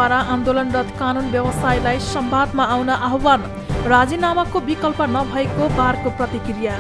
जवराद्वारा आन्दोलनरत कानुन व्यवसायीलाई संवादमा आउन आह्वान। राजीनामाको विकल्प नभएको बारको प्रतिक्रिया।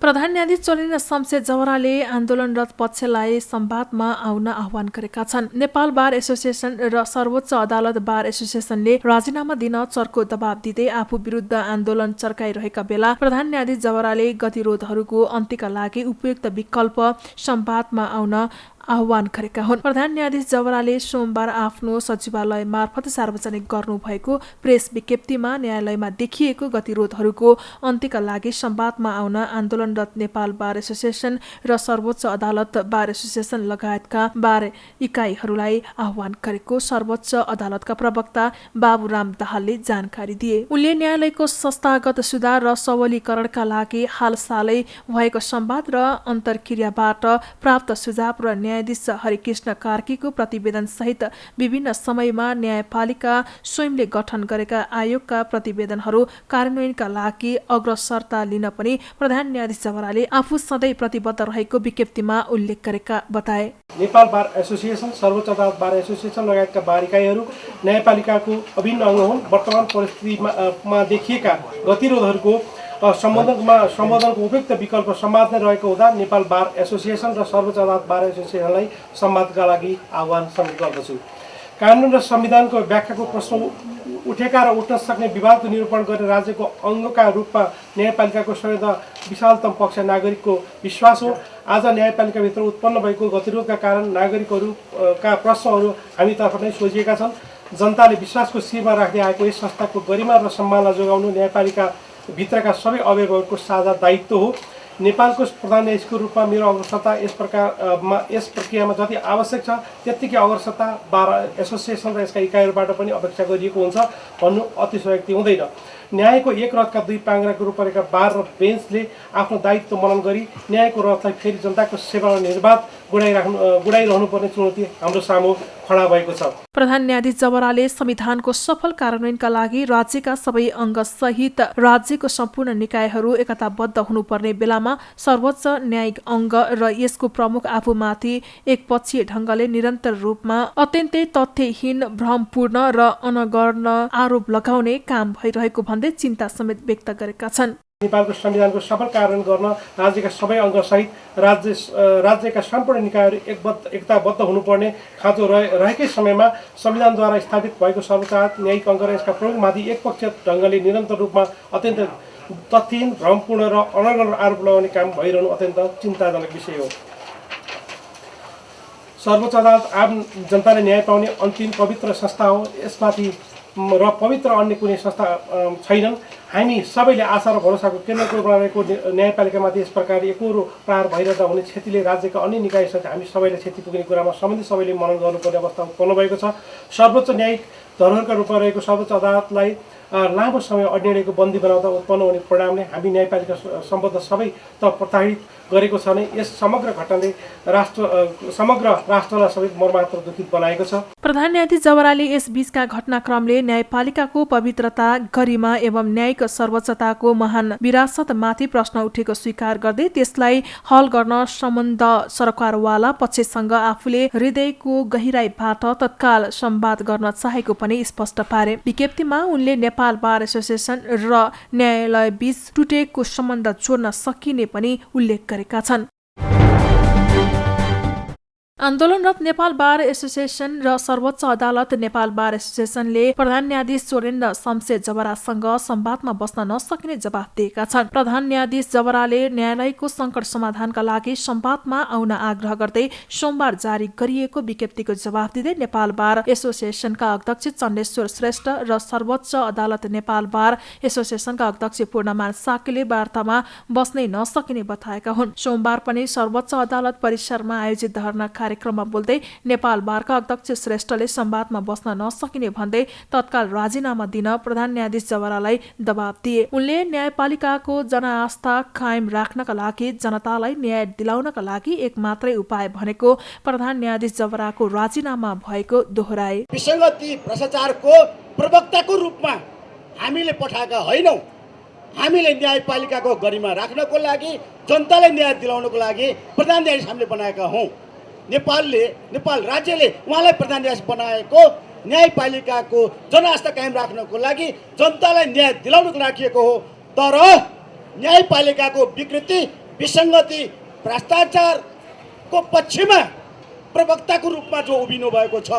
प्रधान न्यायाधीश चोरेन्द्र शमशेर जवराले आन्दोलनरत पक्षलाई संवादमा आउन आह्वान गरेका छन्। नेपाल बार एसोसिएसन र सर्वोच्च अदालत बार एसोसिएसनले राजीनामा दिन चर्को दबाव दिँदै आफू विरुद्ध आन्दोलन चर्काइरहेका बेला प्रधान न्यायाधीश जवराले गतिरोधहरूको अन्त्यका लागि उपयुक्त विकल्प संवादमा आउन आह्वान गरेका हुन्। प्रधान न्यायाधीश जवराले सोमबार आफ्नो सचिवालय मार्फत सार्वजनिक गर्नुभएको प्रेस विज्ञप्तिमा न्यायालयमा देखिएको गतिरोधहरूको अन्त्यका लागि संवादमा आउन आन्दोलनरत नेपाल बार एसोसिएसन र सर्वोच्च अदालत बार एसोसिएसन लगायतका बार इकाइहरूलाई आह्वान गरेको सर्वोच्च अदालतका प्रवक्ता बाबुराम दाहालले जानकारी दिए। उनले न्यायालयको संस्थागत सुधार र सबलीकरणका लागि हालसालै भएको संवाद र अन्तर्क्रियाबाट प्राप्त सुझाव र न्यायाधीश हरिकृष्ण कार्कीको प्रतिवेदन सहित विभिन्न समयमा न्यायपालिका स्वयंले गठन गरेका आयोगका प्रतिवेदनहरू कार्यान्वयनका लागि अग्रसरता लिन पनि प्रधान न्यायाधीश जवराले आफू सधैँ प्रतिबद्ध रहेको विज्ञप्तिमा उल्लेख गरेका बताए। नेपाल बार एसोसिएसन, सर्वोच्च अदालत बार एसोसिएसन लगायतका बार इकाइहरू न्यायपालिकाको अभिन्न अङ्ग हुन्। वर्तमान परिस्थितिमा देखिएका गतिरोधहरूको सम्बोधनको उपयुक्त विकल्प संवाद नै रहेको हुँदा नेपाल बार एसोसिएसन र सर्वोच्च अदालत बार एसोसिएसनलाई संवादका लागि आह्वान गर्दछु। कानुन र संविधानको व्याख्याको प्रश्न उठेका र उठ्न सक्ने विवादको निरूपण गर्ने राज्यको अङ्गका रूपमा न्यायपालिकाको सबैभन्दा विशालतम पक्ष नागरिकको विश्वास हो। आज न्यायपालिकाभित्र उत्पन्न भएको गतिरोधका कारण नागरिकहरूका प्रश्नहरू हामीतर्फ नै सोझिएका छन्। जनताले विश्वासको शिरमा राख्दै आएको यस संस्थाको गरिमा र सम्मानलाई जोगाउनु न्यायपालिका भित्रका सबै अवयवहरूको साझा दायित्व हो। नेपालको प्रधान न्यायाधीशको रूपमा मेरो अग्रसरता यस प्रक्रियामा जति आवश्यक छ त्यत्तिकै अग्रसरता बार एसोसिएसन र यसका इकाइहरूबाट पनि अपेक्षा गरिएको हुन्छ भन्नु अतिशयोक्ति हुँदैन। न्यायको एक रथका दुई पाङ्ग्राको रूपमा रहेका बार र बेन्चले आफ्नो दायित्व मनन गरी न्यायको रथलाई फेरि जनताको सेवा र निर्वाध गुडाइरहनु पर्ने चुनौती हाम्रो सामु खडा भएको छ। प्रधान न्यायाधीश जवराले संविधानको सफल कार्यान्वयनका लागि राज्यका सबै अङ्ग सहित राज्यको सम्पूर्ण निकायहरू एकताबद्ध हुनुपर्ने बेलामा सर्वोच्च न्यायिक अङ्ग र यसको प्रमुख आफूमाथि एकपक्षीय ढङ्गले निरन्तर रूपमा अत्यन्तै तथ्यहीन, भ्रमपूर्ण र अनगर्न आरोप लगाउने काम भइरहेको भन्दै चिन्ता समेत व्यक्त गरेका छन्। नेपालको संविधानको सफल कार्यान्वयन गर्न राज्यका सबै अङ्गसहित राज्यका सम्पूर्ण निकायहरू एकताबद्ध हुनुपर्ने खाँचो रहेकै समयमा संविधानद्वारा स्थापित भएको सर्वोच्च न्यायिक अङ्ग र यसका प्रमुखमाथि एकपक्षीय ढङ्गले निरन्तर रूपमा अत्यन्त तथ्यहीन, भ्रमपूर्ण र अनगर्न आरोप लगाउने काम भइरहनु अत्यन्त चिन्ताजनक विषय हो। सर्वोच्च अदालत आम जनताले न्याय पाउने अन्तिम पवित्र संस्था हो। यसमाथि र पवित्र अन्य कुनै संस्था छैनन्। हामी सबैले आशा र भरोसाको केन्द्रको रहेको न्यायपालिकामाथि यस प्रकारले एकहोरो प्रहार भइरहँदा हुने क्षतिले राज्यका अन्य निकायसँग हामी सबैलाई क्षति पुग्ने कुरामा सम्बन्धित सबैले मनन गर्नुपर्ने अवस्था उत्पन्न भएको छ। सर्वोच्च न्यायिक धरोहरका रूपमा रहेको सर्वोच्च अदालतलाई लामो समय अड्याइएको बन्दी बनाउँदा उत्पन्न हुने परिणामले हामी न्यायपालिका सम्बद्ध सबै त प्रताडित गरेको छ नै यस समग्र घटनाले समग्र राष्ट्रलाई सबै मर्माहत दुखित बनाएको छ। प्रधान न्यायाधीश जवराले यस बीचका घटनाक्रमले न्यायपालिकाको पवित्रता, गरिमा एवं न्यायिक सर्वोच्चताको महान विरासतमाथि प्रश्न उठेको स्वीकार गर्दै त्यसलाई हल गर्न सम्बन्ध सरकारवाला पक्षसँग आफूले हृदयको गहिराईबाट तत्काल संवाद गर्न चाहेको पनि स्पष्ट पारे। विज्ञप्तिमा उनले नेपाल बार एसोसिएसन र न्यायालय बीच टुटेको सम्बन्ध जोड्न सकिने पनि उल्लेख गरेका छन्। आन्दोलनरत नेपाल बार एसोसिएसन र सर्वोच्च अदालत नेपाल बार एसोसिएसनले प्रधान न्यायाधीश चोरेन्द्र शमशेर जवरासँग संवादमा बस्न नसकिने जवाफ दिएका छन्। प्रधान न्यायाधीश जवराले न्यायालयको संकट समाधानका लागि संवादमा आउन आग्रह गर्दै सोमबार जारी गरिएको विज्ञप्तिको जवाफ दिँदै नेपाल बार एसोसिएसनका अध्यक्ष चण्डेश्वर श्रेष्ठ र सर्वोच्च अदालत नेपाल बार एसोसिएसनका अध्यक्ष पूर्णमान साकेले वार्तामा बस्नै नसकिने बताएका हुन्। सोमबार पनि सर्वोच्च अदालत परिसरमा आयोजित धरना कार्यक्रममा बोल्दै नेपाल बारका अध्यक्ष श्रेष्ठले संवादमा बस्न नसकिने भन्दै तत्काल राजीनामा दिन प्रधान न्यायाधीश जवरालाई दबाब दिए। उनले न्यायपालिकाको जनआस्था कायम राख्नका लागि जनतालाई न्याय दिलाउनका लागि एक मात्रै उपाय भनेको प्रधान न्यायाधीश जवराको राजीनामा भएको दोहोराए। विसङ्गति भ्रष्टाचारको प्रवक्ताको रूपमा हामीले पठाएका होइनौँ। हामीले न्यायपालिकाको गरिमा राख्नको लागि, जनतालाई न्याय दिलाउनको लागि प्रधान न्यायाधीश हामीले बनाएका हौँ। नेपाल राज्यले उहाँलाई प्रधान न्यायाधीश बनाएको न्यायपालिकाको जनआस्था कायम राख्नको लागि जनतालाई न्याय दिलाउनको राखिएको हो। तर न्यायपालिकाको विकृति, विसङ्गति, भ्रष्टाचारको पक्षमा प्रवक्ताको रूपमा जो उभिनु भएको छ,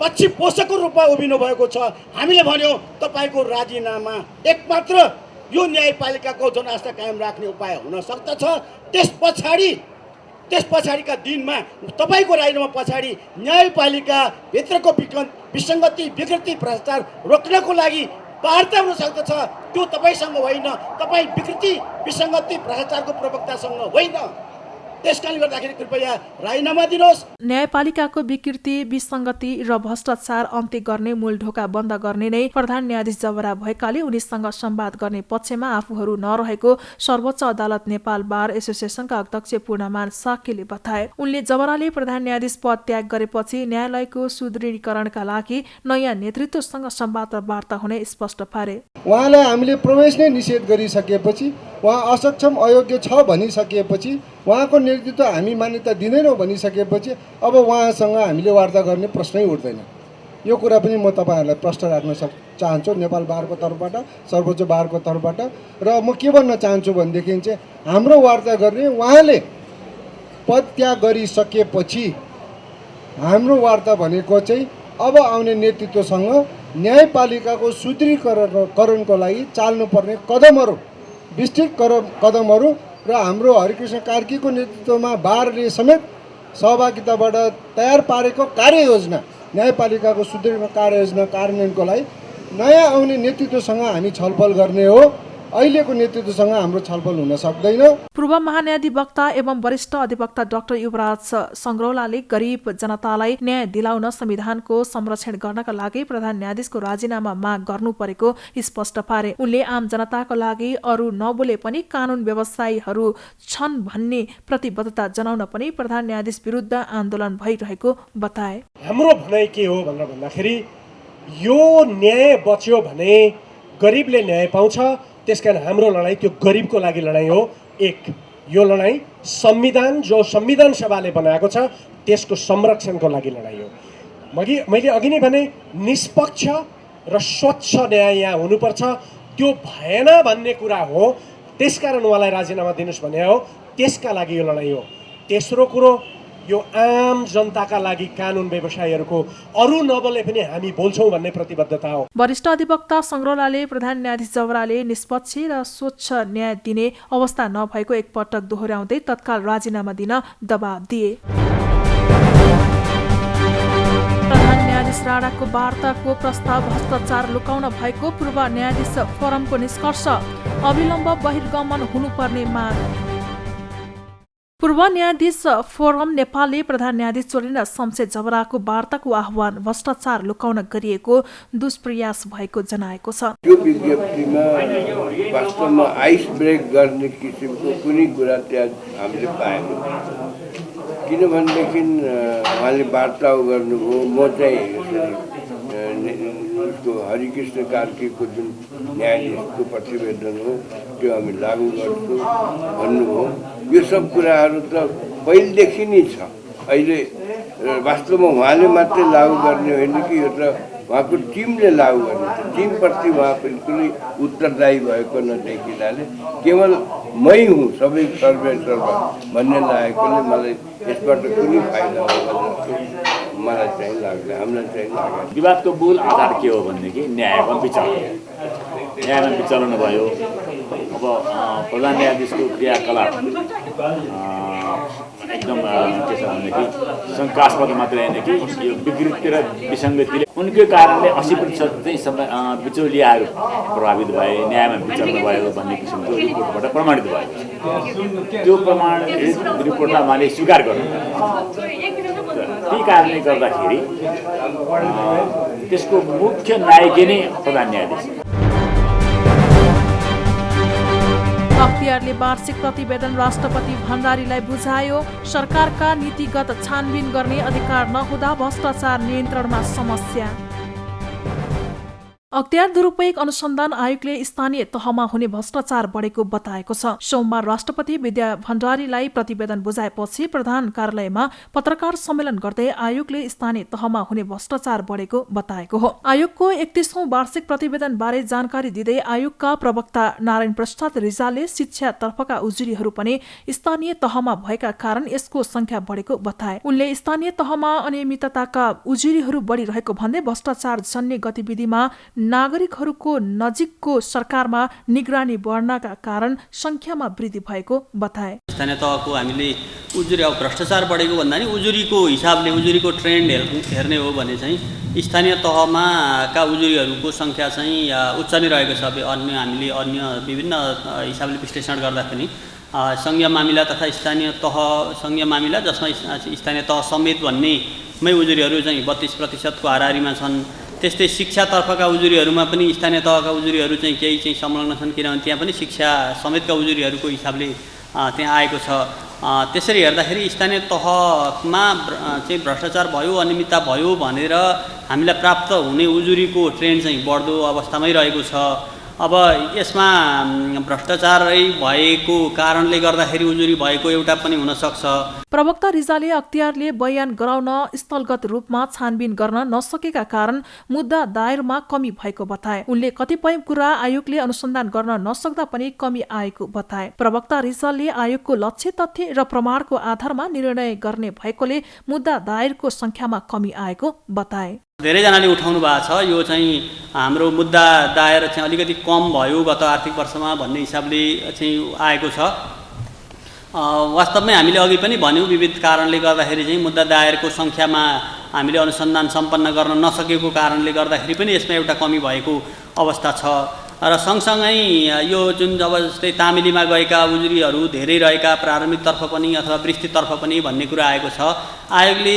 पक्ष पोषकको रूपमा उभिनु भएको छ, हामीले भन्यौँ तपाईँको राजीनामा एकमात्र यो न्यायपालिकाको जनआस्था कायम राख्ने उपाय हुन सक्दछ। त्यस पछाडिका दिनमा तपाईँको राजीनामा पछाडि न्यायपालिकाभित्रको विसङ्गति, विकृति, भ्रष्टाचार रोक्नको लागि वार्ता हुन सक्दछ। त्यो तपाईँसँग होइन, तपाईँ विकृति, विसङ्गति, भ्रष्टाचारको प्रवक्तासँग होइन। त्यसकारणले गर्दाखेरि कृपया राजीनामा दिनुहोस्। न्यायपालिकाको विकृति, विसङ्गति र भ्रष्टाचार अन्त्य गर्ने, मूल ढोका बन्द गर्ने नै प्रधान न्यायाधीश जबरा भएकाले उनीसँग संवाद गर्ने पक्षमा आफूहरू नरहेको सर्वोच्च अदालत नेपाल बार एसोसिएसनका अध्यक्ष पूर्णमान साक्यले बताए। उनले जबराले प्रधान न्यायाधीश पद त्याग गरेपछि न्यायालयको सुदृढीकरणका लागि नयाँ नेतृत्वसँग संवाद र वार्ता हुने स्पष्ट पारे। उहाँलाई हामीले प्रवेश नै निषेध गरिसकेपछि, उहाँ असक्षम, अयोग्य छ भनिसकेपछि, उहाँको नेतृत्व हामी मान्यता दिँदैनौँ भनिसकेपछि अब उहाँसँग हामीले वार्ता गर्ने प्रश्नै उठ्दैन। यो कुरा पनि म तपाईँहरूलाई प्रश्न राख्न चाहन्छु नेपाल बारको तर्फबाट, सर्वोच्च बारको तर्फबाट। र म के भन्न चाहन्छु भनेदेखि चाहिँ हाम्रो वार्ता गर्ने उहाँले पद त्याग गरिसकेपछि हाम्रो वार्ता भनेको चाहिँ अब आउने नेतृत्वसँग न्यायपालिकाको सुदृढीकरणको लागि चाल्नुपर्ने कदमहरू, विस्तृत कदमहरू र हाम्रो हरिकृष्ण कार्कीको नेतृत्वमा बारले समेत सहभागिताबाट तयार पारेको कार्ययोजना, न्यायपालिकाको सुदृढ कार्ययोजना कार्यान्वयनको लागि नयाँ आउने नेतृत्वसँग हामी छलफल गर्ने हो। अहिलेको नेतृत्वसँग हाम्रो छलफल हुन सक्दैन। पूर्व महान्यायाधिवक्ता एवं वरिष्ठ अधिवक्ता डाक्टर युवराज सङ्ग्रौलाले गरिब जनतालाई न्याय दिलाउन संविधानको संरक्षण गर्नका लागि प्रधान न्यायाधीशको राजीनामा माग गर्नु परेको स्पष्ट पारे। उनले आम जनताको लागि अरू नबोले पनि कानुन व्यवसायीहरू छन् भन्ने प्रतिबद्धता जनाउन पनि प्रधान न्यायाधीश विरुद्ध आन्दोलन भइरहेको बताए। हाम्रो भनाइ के हो भनेर भन्दाखेरि यो न्याय बच्यो भने गरिबले न्याय पाउँछ। त्यसकारण हाम्रो लडाइँ त्यो गरिबको लागि लडाइँ हो। यो लडाइँ जो संविधान सभाले बनाएको छ त्यसको संरक्षणको लागि लडाइँ हो। मैले अघि नै भने निष्पक्ष र स्वच्छ न्याय यहाँ हुनुपर्छ। त्यो भएन भन्ने कुरा हो। त्यसकारण उहाँलाई राजीनामा दिनुहोस् भने हो। त्यसका लागि यो लडाइँ हो। तेस्रो कुरो, यो आम जनताका लागि कानुन व्यवसायीहरूको अरू नबोले पनि हामी बोल्छौँ भन्ने प्रतिबद्धता हो। वरिष्ठ अधिवक्ता सङ्ग्रौलाले प्रधान न्यायाधीश जबराले निष्पक्ष र स्वच्छ न्याय दिने अवस्था नभएको एकपटक दोहोर्याउँदै तत्काल राजीनामा दिन दबाब दिए। प्रधान न्यायाधीश राणाको वार्ताको प्रस्ताव भ्रष्टाचार लुकाउन भएको पूर्व न्यायाधीश फोरमको निष्कर्ष, अविलम्ब बहिर्गमन हुनुपर्ने माग। पूर्व न्यायाधीश फोरम नेपालले प्रधान न्यायाधीश चोलेन्द्र शमशेर जबराको वार्ताको आह्वान भ्रष्टाचार लुकाउन गरिएको दुष्प्रयास भएको जनाएको छ। त्यो विज्ञप्तिमा वास्तवमा आइस ब्रेक गर्ने किसिमको कुनै कुरा त्यहाँ हामीले पाएनौँ। किनभनेदेखि उहाँले वार्ता गर्नुभयो, म चाहिँ उसको हरिकृष्ण कार्कीको जुन न्यायाधीशको प्रतिवेदन हो त्यो हामी लागू गर्छौँ भन्नुभयो। यो सब कुराहरू त पहिलेदेखि नै छ। अहिले वास्तवमा उहाँले मात्रै लागू गर्ने होइन कि यो त उहाँको टिमले लागू गर्ने छ। टिमप्रति उहाँ बिल्कुलै उत्तरदायी भएको नदेखिनाले केवल मै हुँ सबै सर्वेसर्वा भन्ने लागेकोले मलाई यसबाट कुनै फाइदा होला जस्तो मलाई चाहिँ लाग्दैन, हामीलाई चाहिँ लाग्दैन। विवादको मूल आधार के हो भनेदेखि न्यायमा विचलन भयो। अब प्रधान न्यायाधीशको क्रियाकलाप एकदम के छ भनेदेखि शङ्कास्पद मात्रै होइन कि यो विकृति र विसङ्गतिले उनकै कारणले 80% चाहिँ बिचौलियाहरू प्रभावित भए, न्यायमा विचलन भयो भन्ने किसिमको रिपोर्टबाट प्रमाणित भएको छ। त्यो प्रमाणित रिपोर्टलाई उहाँले स्वीकार गर्नु। त्यही कारणले गर्दाखेरि त्यसको मुख्य नायकी नै प्रधान न्यायाधीश। अख्तियारले वार्षिक प्रतिवेदन राष्ट्रपति भण्डारीलाई बुझायो। सरकारका नीतिगत छानबिन गर्ने अधिकार नहुँदा भ्रष्टाचार नियन्त्रणमा समस्या। अख्तियार दुरुपयोग अनुसन्धान आयोगले स्थानीय तहमा हुने भ्रष्टाचार बढेको बताएको छ। सोमबार राष्ट्रपति विद्या भण्डारीलाई प्रतिवेदन बुझाएपछि प्रधान कार्यालयमा पत्रकार सम्मेलन गर्दै आयोगले स्थानीय तहमा हुने भ्रष्टाचार बढेको बताएको हो। आयोगको 31औं वार्षिक प्रतिवेदन बारे जानकारी दिँदै आयोगका प्रवक्ता नारायण प्रसाद रिजालले शिक्षातर्फका उजुरीहरू पनि स्थानीय तहमा भएका कारण यसको संख्या बढेको बताए। उनले स्थानीय तहमा अनियमितताका उजुरीहरू बढिरहेको भन्दै भ्रष्टाचार जन्य गतिविधिमा नागरिकहरूको नजिकको सरकारमा निगरानी बढ्नका कारण संख्यामा वृद्धि भएको बताए। स्थानीय तहको हामीले उजुरी भ्रष्टाचार बढेको भन्दा नि उजुरीको हिसाबले उजुरीको ट्रेन्ड हेर्ने हो भने चाहिँ स्थानीय तहमा का उजुरीहरूको संख्या चाहिँ उच्च नै रहेको छ। हामीले अन्य विभिन्न हिसाबले विश्लेषण गर्दा पनि संघीय मामिला तथा स्थानीय तह संघीय मामिला जसमा स्थानीय तह समेत भन्नेमै उजुरीहरू चाहिँ 32% को हाराहारीमा छन्। त्यस्तै शिक्षातर्फका उजुरीहरूमा पनि स्थानीय तहका उजुरीहरू चाहिँ केही चाहिँ संलग्न छन्, किनभने त्यहाँ पनि शिक्षा समेतका उजुरीहरूको हिसाबले त्यहाँ आएको छ। त्यसरी हेर्दाखेरि स्थानीय तहमा चाहिँ भ्रष्टाचार भयो, अनियमितता भयो भनेर हामीलाई प्राप्त हुने उजुरीको ट्रेन्ड चाहिँ बढ्दो अवस्थामै रहेको छ। अब यसमा भ्रष्टाचारै भएको कारणले गर्दाखेरि उजुरी भएको एउटा पनि हुन सक्छ। प्रवक्ता रिजालले अख्तियारले बयान गराउन स्थलगत रूपमा छानबिन गर्न नसकेका कारण मुद्दा दायरमा कमी भएको बताए। उनले कतिपय कुरा आयोगले अनुसन्धान गर्न नसक्दा पनि कमी आएको बताए। प्रवक्ता रिजालले आयोगको लक्ष्य तथ्य र प्रमाणको आधारमा निर्णय गर्ने भएकोले मुद्दा दायरको संख्यामा कमी आएको बताए। धेरैजनाले उठाउनु भएको छ यो चाहिँ हाम्रो मुद्दा दायर चाहिँ अलिकति कम भयो गत आर्थिक वर्षमा भन्ने हिसाबले चाहिँ आएको छ। वास्तवमै हामीले अघि पनि भन्यौँ विविध कारणले गर्दाखेरि चाहिँ मुद्दा दायरको संख्यामा हामीले अनुसन्धान सम्पन्न गर्न नसकेको कारणले गर्दाखेरि पनि यसमा एउटा कमी भएको अवस्था छ। र सँगसँगै यो जुन जब जस्तै तामेलीमा गएका उजुरीहरू धेरै रहेका प्रारम्भिकतर्फ पनि अथवा वृष्टितर्फ पनि भन्ने कुरा आएको छ। आयोगले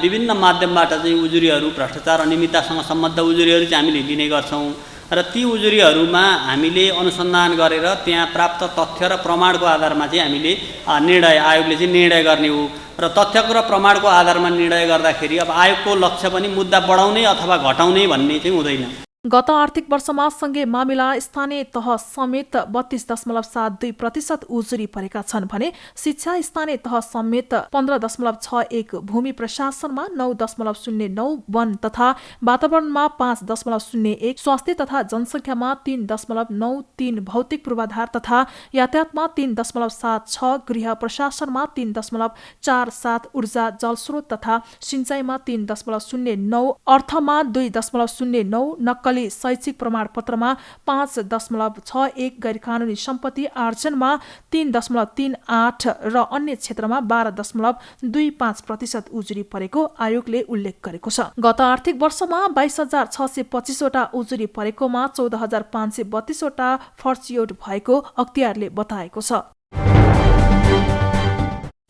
विभिन्न माध्यमबाट चाहिँ उजुरीहरू भ्रष्टाचार अनियमिततासँग सम्बद्ध उजुरीहरू चाहिँ हामीले लिने गर्छौँ र ती उजुरीहरूमा हामीले अनुसन्धान गरेर त्यहाँ प्राप्त तथ्य र प्रमाणको आधारमा चाहिँ हामीले आयोगले चाहिँ निर्णय गर्ने हो र तथ्यको र प्रमाणको आधारमा निर्णय गर्दाखेरि अब आयोगको लक्ष्य पनि मुद्दा बढाउने अथवा घटाउने भन्ने चाहिँ हुँदैन। गत आर्थिक वर्षमा संघीय मामिला स्थानीय तह समेत 32.72% उजुरी परेका छन् भने शिक्षा स्थानीय तह समेत 15.61, भूमि प्रशासनमा 9.09, वन तथा वातावरणमा 5.01, स्वास्थ्य तथा जनसङ्ख्यामा 3.93, भौतिक पूर्वाधार तथा यातायातमा 3.76, गृह प्रशासनमा 3.47, ऊर्जा जलस्रोत तथा सिंचाइमा 3.09, अर्थमा 2.09, नक्कली शैक्षिक प्रमाणपत्रमा 5.61, गैरकानूनी सम्पत्ति आर्जनमा 3.38 र अन्य क्षेत्रमा 12.25% उजुरी परेको आयोगले उल्लेख गरेको छ। गत आर्थिक वर्षमा 22,625 वटा उजुरी परेकोमा 14,532 वटा फर्चियोट भएको अख्तियारले बताएको छ।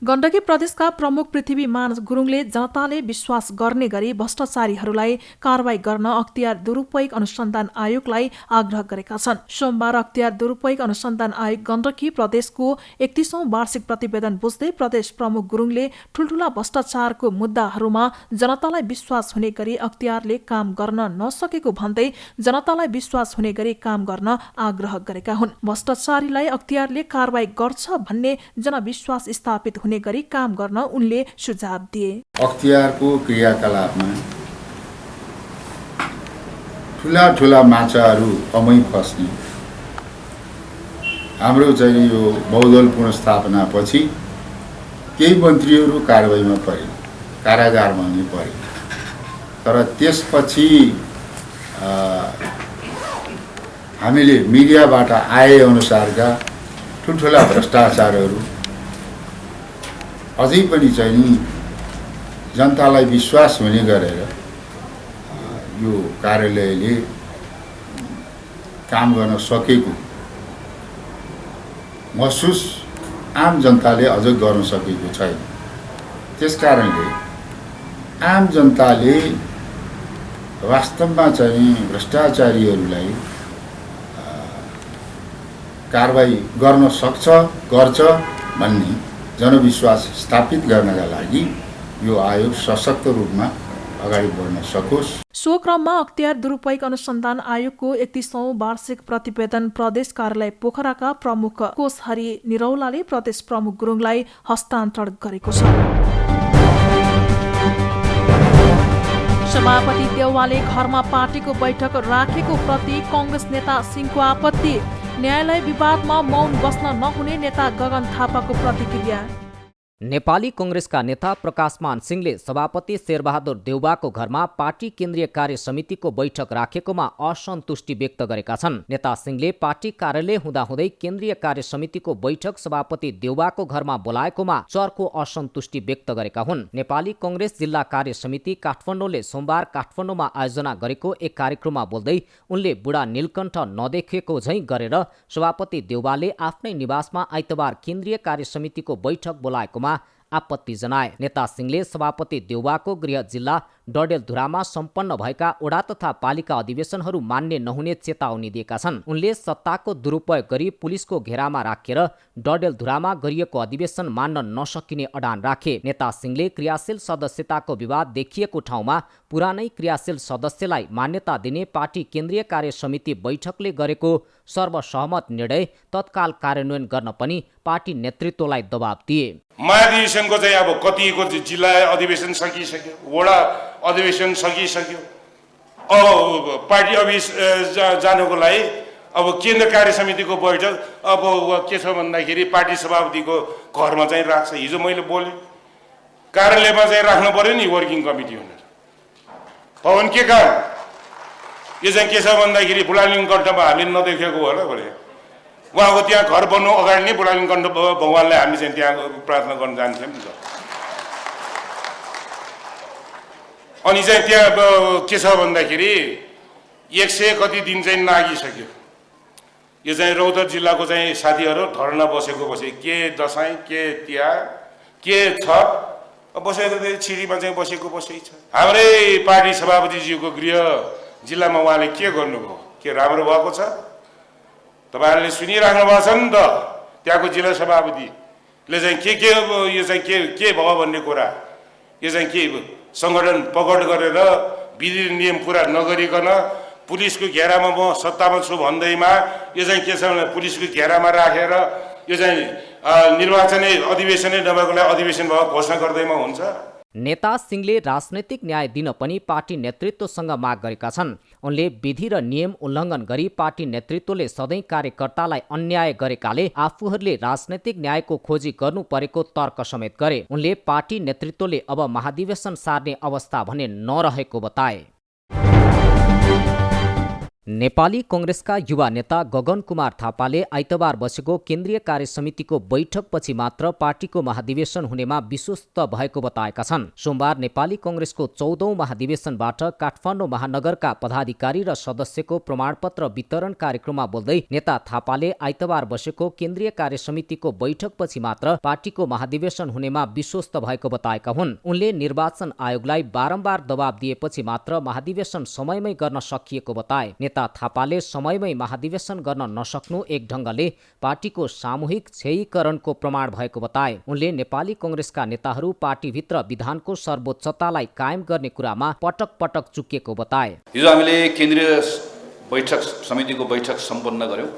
गण्डकी प्रदेशका प्रमुख पृथ्वीमान गुरुङले जनताले विश्वास गर्ने गरी भ्रष्टाचारीहरूलाई कारवाही गर्न अख्तियार दुरुपयोग अनुसन्धान आयोगलाई आग्रह गरेका छन्। सोमबार अख्तियार दुरुपयोग अनुसन्धान आयोग गण्डकी प्रदेशको 31औं वार्षिक प्रतिवेदन बुझ्दै प्रदेश प्रमुख गुरुङले ठूल्ठूला भ्रष्टाचारको मुद्दाहरूमा जनतालाई विश्वास हुने गरी अख्तियारले काम गर्न नसकेको भन्दै जनतालाई विश्वास हुने गरी काम गर्न आग्रह गरेका हुन्। भ्रष्टाचारीलाई अख्तियारले कारवाही गर्छ भन्ने जनविश्वास स्थापित हुने गरी काम गर्न उनले सुझाव दिए। अख्तियारको क्रियाकलापमा ठुला ठुला माछाहरू कमै फस्ने, हाम्रो चाहिँ यो बहुदल पुनर्स्थापना पछि केही मन्त्रीहरू कारवाहीमा परे, कारागारमा पनि परे, तर त्यसपछि हामीले मिडियाबाट आए अनुसारका ठुल्ठुला भ्रष्टाचारहरू अझै पनि चाहिँ जनतालाई विश्वास हुने गरेर यो कार्यालयले काम गर्न सकेको महसुस आम जनताले अझ गर्न सकेको छैन। त्यसकारणले आम जनताले वास्तवमा चाहिँ भ्रष्टाचारीहरूलाई कारबाही गर्न सक्छ, गर्छ भन्ने जनविश्वास स्थापित गर्नका लागि यो आयोग सशक्त रूपमा अगाडि बढ्न सकोस्। सो क्रममा अख्तियार दुरुपयोग अनुसन्धान आयोगको 31औं वार्षिक प्रतिवेदन प्रदेश कार्यालय पोखराका प्रमुख कोष हरि निरौलाले प्रदेश प्रमुख गुरुङलाई हस्तान्तरण गरेको छ। सभापति देउवाले घरमा पार्टीको बैठक राखेको प्रति कांग्रेस नेता सिंहको आपत्ति। न्यायालय विवादमा मौन बस्न नहुने नेता गगन थापाको प्रतिक्रिया। नेपाली कांग्रेसका नेता प्रकाशमान सिंहले सभापति शेरबहादुर देउवाको घरमा पार्टी केन्द्रीय कार्य समितिको बैठक राखेकोमा असन्तुष्टि व्यक्त गरेका छन्। नेता सिंहले पार्टी कार्यालय हुँदाहुँदै केन्द्रीय कार्य समितिको बैठक सभापति देउवाको घरमा बोलाएकोमा चर्को असन्तुष्टि व्यक्त गरेका हुन्। नेपाली कांग्रेस जिल्ला कार्य समिति काठमाडौँले सोमबार काठमाडौँमा आयोजना गरेको एक कार्यक्रममा बोल्दै उनले बुढा नीलकण्ठ नदेखेको झैं गरेर सभापति देउवाले आफ्नै निवासमा आइतबार केन्द्रीय कार्य समितिको बैठक बोलाएकोमा आपत्ति जनाए। नेता सिंहले सभापति देउवाको गृह जिल्ला डडेलधुरामा सम्पन्न भएका ओडा तथा पालिका अधिवेशनहरू मान्य नहुने चेतावनी दिएका छन्। उनले सत्ताको दुरुपयोग गरी पुलिसको घेरामा राखेर डडेलधुरामा गरिएको अधिवेशन मान्न नसकिने अडान राखे। नेता सिंहले क्रियाशील सदस्यताको विवाद देखिएको ठाउँमा पुरानै क्रियाशील सदस्यलाई मान्यता दिने पार्टी केन्द्रीय कार्य समिति बैठकले गरेको सर्वसहमत निर्णय तत्काल कार्यान्वयन गर्न पनि पार्टी नेतृत्वलाई दबाब दिए। महाधिवेशनको चाहिँ अब कतिको जिल्ला अधिवेशन सकिसक्यो, वडा अधिवेशन सकिसक्यो, अब पार्टी अफिस जानुको लागि अब केन्द्र कार्य समितिको बैठक अब के छ भन्दाखेरि पार्टी सभापतिको घरमा चाहिँ राख्छ। हिजो मैले बोलेँ कार्यालयमा चाहिँ राख्नु पर्यो नि वर्किङ कमिटी भनेर। पवन के कारण यो चाहिँ के छ भन्दाखेरि बुढालिङ कण्ठमा हामीले नदेखेको होला भने उहाँको त्यहाँ घर बन्नु अगाडि नै बुढालिङ कण्ठ भगवानलाई हामी चाहिँ त्यहाँ प्रार्थना गर्न जान्थ्यौँ नि त। अनि चाहिँ त्यहाँ के छ भन्दाखेरि 100 कति दिन चाहिँ नागिसक्यो। यो चाहिँ रौतहट जिल्लाको चाहिँ साथीहरू धरना बसेको के दसैँ के तिहार के छ बसेको छिरीमा चाहिँ बसेको छ। हाम्रै पार्टी सभापतिज्यूको गृह जिल्लामा उहाँले के गर्नुभयो, के राम्रो भएको छ तपाईहरुले सुनिराख्नु भएको छ नि त। त्यहाँको जिल्ला सभापतिले चाहिँ के यो चाहिँ के भयो भन्ने कुरा, यो चाहिँ के संगठन पकड गरेर विधि नियम पूरा नगरिकन पुलिसको घेरामा म सत्तामा छु भन्दैमा यो चाहिँ के छ भने पुलिसको घेरामा राखेर यो चाहिँ निर्वाचनै अधिवेशनै नभएकोलाई अधिवेशन भएको घोषणा गर्दैमा हुन्छ। नेता सिंहले राजनैतिक न्याय दिन पनि पार्टी नेतृत्वसँग माग गरेका छन्। उनले विधि र नियम उल्लङ्घन गरी पार्टी नेतृत्वले सधैँ कार्यकर्तालाई अन्याय गरेकाले आफूहरूले राजनैतिक न्यायको खोजी गर्नु परेको तर्क समेत गरे। उनले पार्टी नेतृत्वले अब महाधिवेशन सार्ने अवस्था भने नरहेको बताए। नेपाली कांग्रेसका युवा नेता गगन कुमार थापाले आइतबार बसेको केन्द्रीय कार्य समितिको बैठकपछि मात्र पार्टीको महाधिवेशन हुनेमा विश्वस्त भएको बताएका छन्। सोमबार नेपाली कांग्रेसको 14औं महाधिवेशनबाट काठमाडौँ महानगरका पदाधिकारी र सदस्यको प्रमाणपत्र वितरण कार्यक्रममा बोल्दै नेता थापाले आइतबार बसेको केन्द्रीय कार्य समितिको बैठकपछि मात्र पार्टीको महाधिवेशन हुनेमा विश्वस्त भएको बताएका हुन्। उनले निर्वाचन आयोगलाई बारम्बार दबाब दिएपछि मात्र महाधिवेशन समयमै गर्न सकिएको बताए। नेता थापाले समयमै महाधिवेशन गर्न नसक्नु एक ढंगले पार्टीको सामूहिक क्षयीकरणको प्रमाण भएको बताए। उनले नेपाली कांग्रेसका नेताहरू पार्टीभित्र विधानको सर्वोच्चतालाई कायम गर्ने कुरामा पटक पटक चुकिएको बताए। हिजो हामीले केन्द्रीय बैठक समितिको बैठक सम्पन्न गर्यौं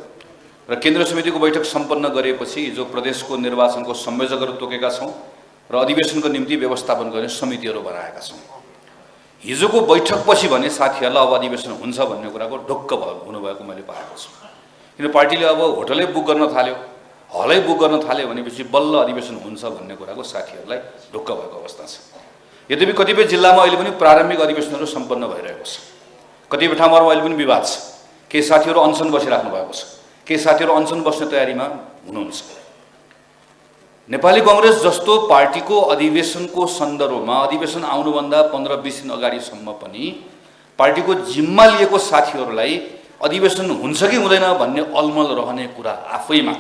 र केन्द्रीय समितिको बैठक सम्पन्न गरेपछि हिजो प्रदेशको निर्वाचनको संयोजकहरू तोकेका छौं र अधिवेशनको निम्ति व्यवस्थापन गर्ने समितिहरू बनाएका छौं। हिजोको बैठकपछि भने साथीहरूलाई अब अधिवेशन हुन्छ भन्ने कुराको ढुक्क हुनुभएको मैले पाएको छु। किन पार्टीले अब होटलै बुक गर्न थाल्यो, हलै बुक गर्न थाल्यो भनेपछि बल्ल अधिवेशन हुन्छ भन्ने कुराको साथीहरूलाई ढुक्क भएको अवस्था छ। यद्यपि कतिपय जिल्लामा अहिले पनि प्रारम्भिक अधिवेशनहरू सम्पन्न भइरहेको छ। कतिपय ठाउँमा अहिले पनि विवाद छ। केही साथीहरू अनसन बसिराख्नु भएको छ, केही साथीहरू अनसन बस्ने तयारीमा हुनुहुन्छ। नेपाली कांग्रेस जस्तो पार्टीको अधिवेशनको सन्दर्भमा अधिवेशन आउनुभन्दा 15-20 दिन अगाडिसम्म पनि पार्टीको जिम्मा लिएको साथीहरूलाई अधिवेशन हुन्छ कि हुँदैन भन्ने अलमल रहने कुरा आफैमा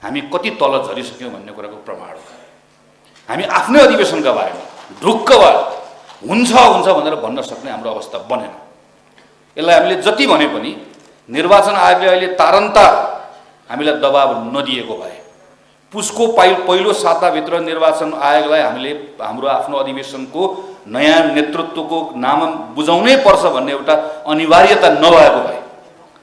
हामी कति तल झरिसक्यौँ भन्ने कुराको प्रमाण हो। हामी आफ्नै अधिवेशनका बारेमा ढुक्क भएर हुन्छ भनेर भन्न सक्ने हाम्रो अवस्था बनेन। यसलाई हामीले जति भने पनि निर्वाचन आयोगले अहिले तारन्तार हामीलाई दबाब नदिएको भए पुसको पहिलो साताभित्र निर्वाचन आयोगलाई हामीले हाम्रो आफ्नो अधिवेशनको नयाँ नेतृत्वको नाम बुझाउनै पर्छ भन्ने एउटा अनिवार्यता नभएको भए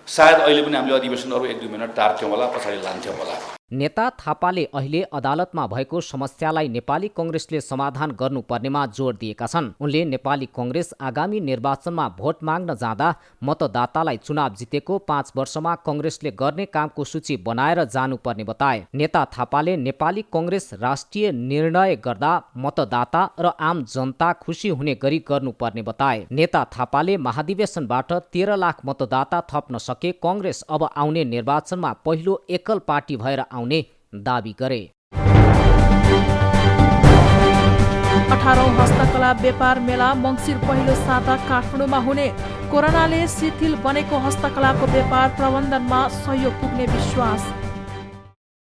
सायद अहिले पनि हामीले अधिवेशन अरू 1-2 मिनट टार्थ्यौँ होला, पछाडि लान्थ्यौँ होला। नेता थापाले अहिले अदालतमा भएको समस्यालाई नेपाली कङ्ग्रेसले समाधान गर्नुपर्नेमा जोड दिएका छन्। उनले नेपाली कङ्ग्रेस आगामी निर्वाचनमा भोट माग्न जाँदा मतदातालाई चुनाव जितेको 5 वर्षमा कङ्ग्रेसले गर्ने कामको सूची बनाएर जानुपर्ने बताए। नेता थापाले नेपाली कङ्ग्रेस राष्ट्रिय निर्णय गर्दा मतदाता र आम जनता खुसी हुने गरी गर्नुपर्ने बताए। नेता थापाले महाधिवेशनबाट 13 लाख मतदाता थप्न सके कङ्ग्रेस अब आउने निर्वाचनमा पहिलो एकल पार्टी भएर आउने दाबी गरे। 18औं हस्तकला व्यापार मेला मङ्सिर पहिलो साता काठमाडौँमा हुने। कोरोनाले शिथिल बनेको हस्तकलाको व्यापार प्रबन्धनमा सहयोग पुग्ने विश्वास।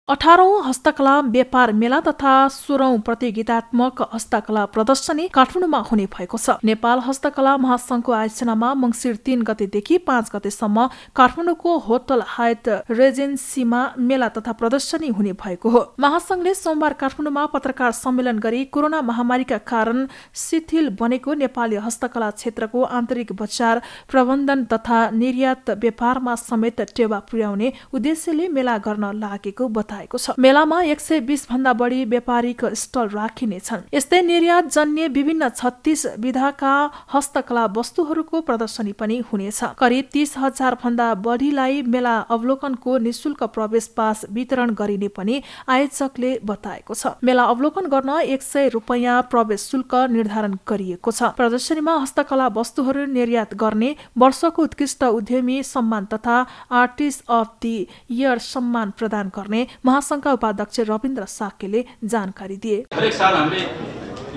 18औं हस्तकला व्यापार मेला तथा 16औं प्रतियोगितात्मक हस्तकला प्रदर्शनी काठमाडौँमा हुने भएको छ। नेपाल हस्तकला महासंघको आयोजनामा मङ्सिर 3 गतेदेखि 5 गतेसम्म काठमाडौँको होटल हायत रेजेन्सीमा मेला तथा प्रदर्शनी हुने भएको हो। महासंघले सोमबार काठमाडौँमा पत्रकार सम्मेलन गरी कोरोना महामारीका कारण शिथिल बनेको नेपाली हस्तकला क्षेत्रको आन्तरिक बजार प्रबन्धन तथा निर्यात व्यापारमा समेत टेवा पुर्याउने उद्देश्यले मेला गर्न लागेको बताए। मेलामा 120 भन्दा बढी व्यापारिक स्टल राखिनेछन्। यस्तै निर्यात जन्य विभिन्न 36 विधाका हस्तकला वस्तुहरूको प्रदर्शनी पनि हुनेछ। करिब 30,000 भन्दा बढीलाई मेला अवलोकनको निशुल्क प्रवेश पास वितरण गरिने पनि आयोजकले बताएको छ। मेला अवलोकन गर्न 100 रुपैयाँ प्रवेश शुल्क निर्धारण गरिएको छ। प्रदर्शनीमा हस्तकला वस्तुहरू निर्यात गर्ने वर्षको उत्कृष्ट उद्यमी सम्मान तथा आर्टिस्ट अफ द इयर सम्मान प्रदान गर्ने महासंघका उपाध्यक्ष रविन्द्र साकेले जानकारी दिए। हरेक साल हामीले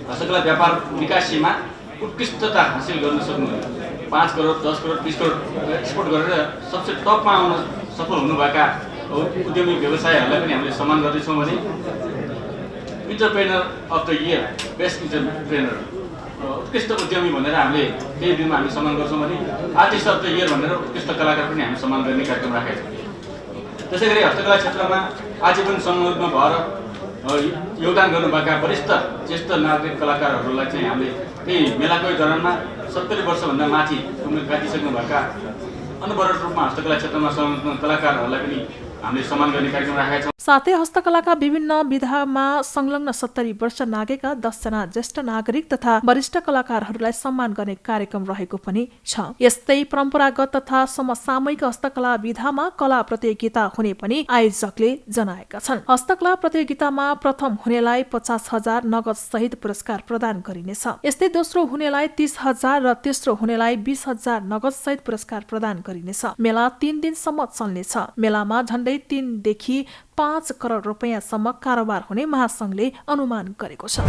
हस्तकला व्यापार विकासीमा उत्कृष्टता हासिल गर्न सक्नु 5 करोड 10 करोड 20 करोड एक्सपोर्ट गरेर सबसे टपमा आउन सफल हुनुभएका उद्यमी व्यवसायहरूलाई पनि हामीले सम्मान गर्दैछौँ भने entrepreneur of the year best entrepreneur उत्कृष्ट उद्यमी भनेर हामीले त्यही दिनमा हामी सम्मान गर्छौँ भने आर्टिस्ट अफ द इयर भनेर उत्कृष्ट कलाकार पनि हामी सम्मान गर्ने कार्यक्रम राखेका छौँ। त्यसै गरी हस्तकला क्षेत्रमा आजीवन संलग्न भएर योगदान गर्नुभएका वरिष्ठ ज्येष्ठ नागरिक कलाकारहरूलाई चाहिँ हामीले त्यही मेलाकै दौरानमा 70 वर्षभन्दा माथि उमेर काटिसक्नुभएका अनवरत रूपमा हस्तकला क्षेत्रमा संलग्न कलाकारहरूलाई पनि हामीले सम्मान गर्ने कार्यक्रम राखेका छौँ। साथै हस्तकलाका विभिन्न विधामा संलग्न 70 वर्ष नागेका 10 जना ज्येष्ठ नागरिक तथा वरिष्ठ कलाकारहरूलाई सम्मान गर्ने कार्यक्रम रहेको पनि छ। यस्तै परम्परागत तथा समसामयिक हस्तकला विधामा कला प्रतियोगिता हुने पनि आयोजकले जनाएका छन्। हस्तकला प्रतियोगितामा प्रथम हुनेलाई 50,000 नगद सहित पुरस्कार प्रदान गरिनेछ। यस्तै दोस्रो हुनेलाई 30,000 र तेस्रो हुनेलाई 20,000 नगद सहित पुरस्कार प्रदान गरिनेछ। मेला 3 दिनसम्म चल्नेछ। मेलामा झण्डै 3 देखि 5 करोड रुपैयाँसम्म कारोबार हुने महासंघले अनुमान गरेको छ।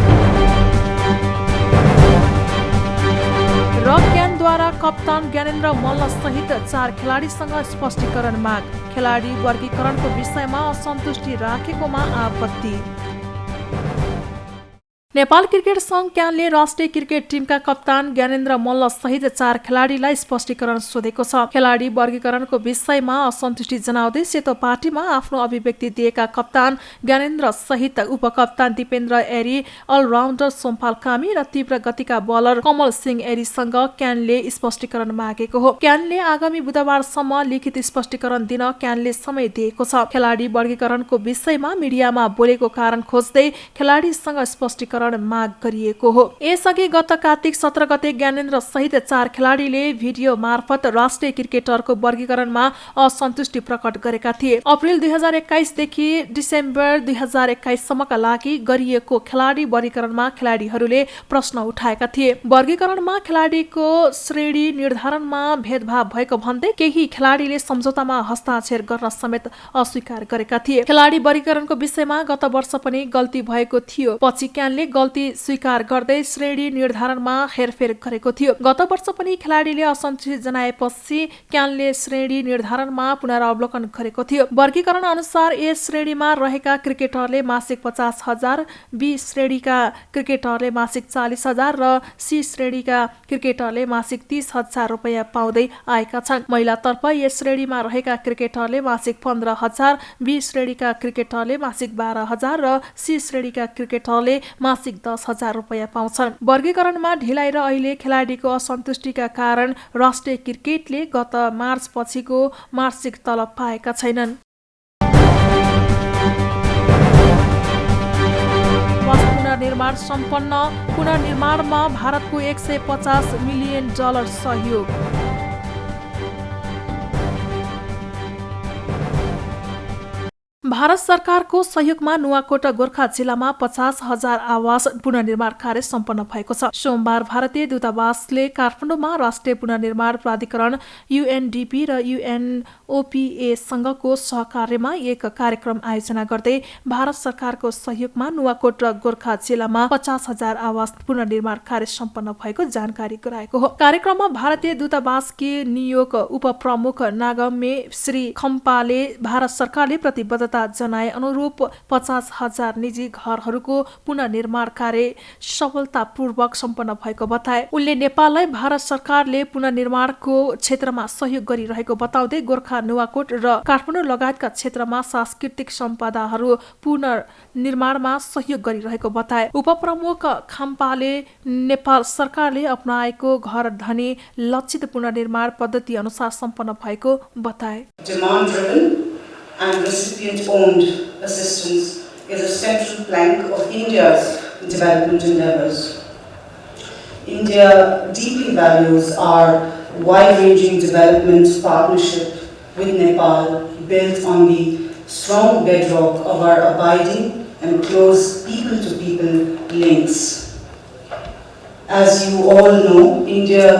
रक क्यानद्वारा कप्तान ज्ञानेन्द्र मल्ल सहित 4 खेलाडीसँग स्पष्टीकरण माग। खेलाडी वर्गीकरणको विषयमा असन्तुष्टि राखेकोमा आपत्ति। नेपाल क्रिकेट संघ क्यानले राष्ट्रिय क्रिकेट टिमका कप्तान ज्ञानेन्द्र मल्ल सहित 4 खेलाडीलाई स्पष्टीकरण सोधेको छ। खेलाडी वर्गीकरणको विषयमा असन्तुष्टि जनाउँदै सेतो पार्टीमा आफ्नो अभिव्यक्ति दिएका कप्तान ज्ञानेन्द्र सहित उपकप्तान दिपेन्द्र एरी, अलराउन्डर सोमपाल कामी र तीव्र गतिका बलर कमल सिंह एरीसँग क्यानले स्पष्टीकरण मागेको हो। क्यानले आगामी बुधबारसम्म लिखित स्पष्टीकरण दिन क्यानले समय दिएको छ। खेलाडी वर्गीकरणको विषयमा मिडियामा बोलेको कारण खोज्दै खेलाडीसँग स्पष्टीकरण माग गरिएको हो। यसअघि गत कार्तिक 17 गते ज्ञानेन्द्र सहित 4 खेलाडीले भिडियो मार्फत राष्ट्रिय क्रिकेटरको वर्गीकरणमा असन्तुष्टि प्रकट गरेका थिए। अप्रिल 2021 देखि डिसेम्बर 2021 सम्मका लागि गरिएको खेलाडी वर्गीकरणमा खेलाडीहरूले प्रश्न उठाएका थिए। वर्गीकरणमा खेलाडीको श्रेणी निर्धारणमा भेदभाव भएको भन्दै केही खेलाडीले सम्झौतामा हस्ताक्षर गर्न समेत अस्वीकार गरेका थिए। खेलाडी वर्गीकरणको विषयमा गत वर्ष पनि गल्ती भएको थियो। पछि क्यानले गल्ती स्वीकार गर्दै श्रेणी निर्धारणमा हेरफेर गरेको थियो। गत वर्ष पनि खेलाडीले असन्तुष्टि जनाएपछि क्यानले श्रेणी निर्धारणमा पुनरावलोकन गरेको थियो। वर्गीकरण अनुसार ए श्रेणीमा रहेका क्रिकेटरले मासिक 50,000, बी श्रेणीका क्रिकेटरले मासिक 40,000 र सी श्रेणीका क्रिकेटरले मासिक 30,000 रुपैयाँ पाउँदै आएका छन्। महिलातर्फ ए श्रेणीमा रहेका क्रिकेटरले मासिक 15,000, बी श्रेणीका क्रिकेटरले मासिक 12,000 र सी श्रेणीका क्रिकेटरले मासिक मासिक 10,000 रुपैयाँ पाउँछन्। वर्गीकरणमा ढिलाइ र अहिले खेलाडीको असन्तुष्टिका कारण राष्ट्रिय क्रिकेटले गत मार्च पछिको मासिक तलब पाएका छैनन्। पुनर्निर्माण सम्पन्न, पुनर्निर्माणमा भारतको $150 मिलियन सहयोग। भारत सरकारको सहयोगमा नुवाकोट गोर्खा जिल्लामा 50,000 आवास पुनर्निर्माण कार्य सम्पन्न भएको छ। सोमबार भारतीय दूतावासले काठमाडौँमा राष्ट्रिय पुनर्निर्माण प्राधिकरण UNDP र UNOPA सँगको सहकार्यमा एक कार्यक्रम आयोजना गर्दै भारत सरकारको सहयोगमा नुवाकोट र गोर्खा जिल्लामा 50,000 आवास पुनर्निर्माण कार्य सम्पन्न भएको जानकारी गराएको हो। कार्यक्रममा भारतीय दूतावासकी नियोग उपप्रमुख नागमे श्री खम्पाले भारत सरकारले प्रतिबद्धता जनाए अनुरूप 50,000 निजी घरहरूको पुनर्निर्माण कार्य सफलतापूर्वक सम्पन्न भएको बताए। उनले नेपाललाई भारत सरकारले पुनर्निर्माणको क्षेत्रमा सहयोग गरिरहेको बताउँदै गोर्खा, नुवाकोट र काठमाडौँ लगायतका क्षेत्रमा सांस्कृतिक सम्पदाहरू पुनर्निर्माणमा सहयोग गरिरहेको बताए। उपप्रमुख खाम्पाले नेपाल सरकारले अपनाएको घर धनी लक्षित पुनर्निर्माण पद्धति अनुसार सम्पन्न भएको बताए। And recipient-owned assistance is a central plank of India's development endeavours. India deeply values our wide-ranging development partnership with Nepal, built on the strong bedrock of our abiding and close people-to-people links. As you all know, India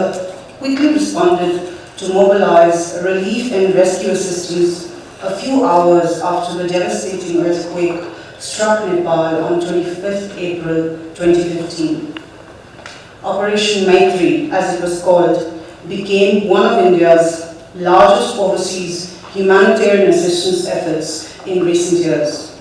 quickly responded to mobilize relief and rescue assistance a few hours after the devastating earthquake struck Nepal on 25th April 2015. Operation Maitri, as it was called, became one of India's largest overseas humanitarian assistance efforts in recent years.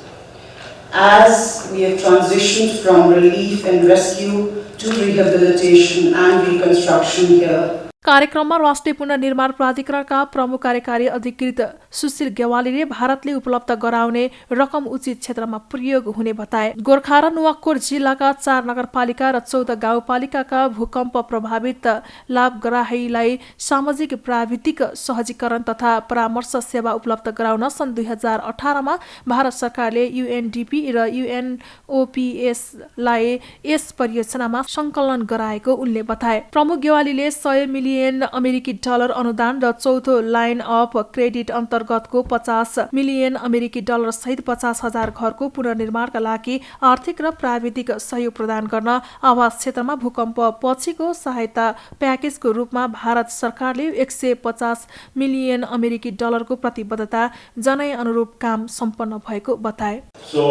As we have transitioned from relief and rescue to rehabilitation and reconstruction here, कार्यक्रममा राष्ट्रिय पुनर्निर्माण प्राधिकरणका प्रमुख कार्यकारी अधिकृत सुशील गेवालीले भारतले उपलब्ध गराउने रकम उचित क्षेत्रमा प्रयोग हुने बताए। गोर्खा र नुवाकोट जिल्लाका 4 नगरपालिका र 14 गाउँपालिकाका भूकम्प प्रभावित लाभग्राहीलाई सामाजिक प्राविधिक सहजीकरण तथा परामर्श सेवा उपलब्ध गराउन सन् 2018 मा भारत सरकारले UNDP र UNOPA लाई यस परियोजनामा संकलन गराएको उनले बताए। प्रमुख गेवालीले $100 मिलियन अमेरिकी डलर अनुदान र चौथो लाइन अफ क्रेडिट अन्तर्गतको $50 मिलियन अमेरिकी डलर सहित 50,000 घरको पुनर्निर्माणका लागि आर्थिक र प्राविधिक सहयोग प्रदान गर्न आवास क्षेत्रमा भूकम्प पछिको सहायता प्याकेजको रूपमा भारत सरकारले $150 मिलियन अमेरिकी डलरको प्रतिबद्धता जनाए अनुरूप काम सम्पन्न भएको बताए। So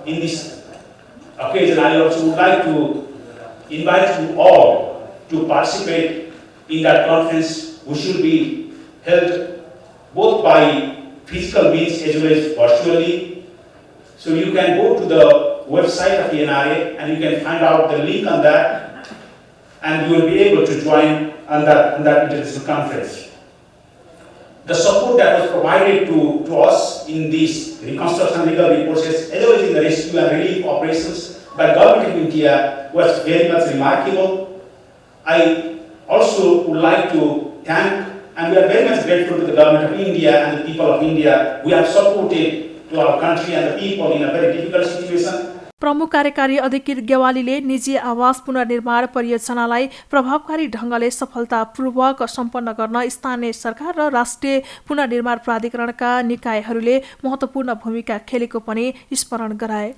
in this occasion I also would like to invite you all to participate in that conference, which will be held both by physical means as well as virtually. So you can go to the website of ENRA and you can find out the link on that, and you will be able to join on that international conference. The support that was provided to us in this reconstruction recovery process, as well as in the rescue and relief operations by Government of India, was very much remarkable. I also would like to thank, and we are very much grateful to the Government of India and the people of India who have supported to our country and the people in a very difficult situation. प्रमुख कार्यकारी अधिकृत गेवालीले निजी आवास पुनर्निर्माण परियोजनालाई प्रभावकारी ढंगले सफलतापूर्वक सम्पन्न गर्न स्थानीय सरकार र राष्ट्रिय पुनर्निर्माण प्राधिकरणका निकायहरूले महत्त्वपूर्ण भूमिका खेलेको पनि स्मरण गराए।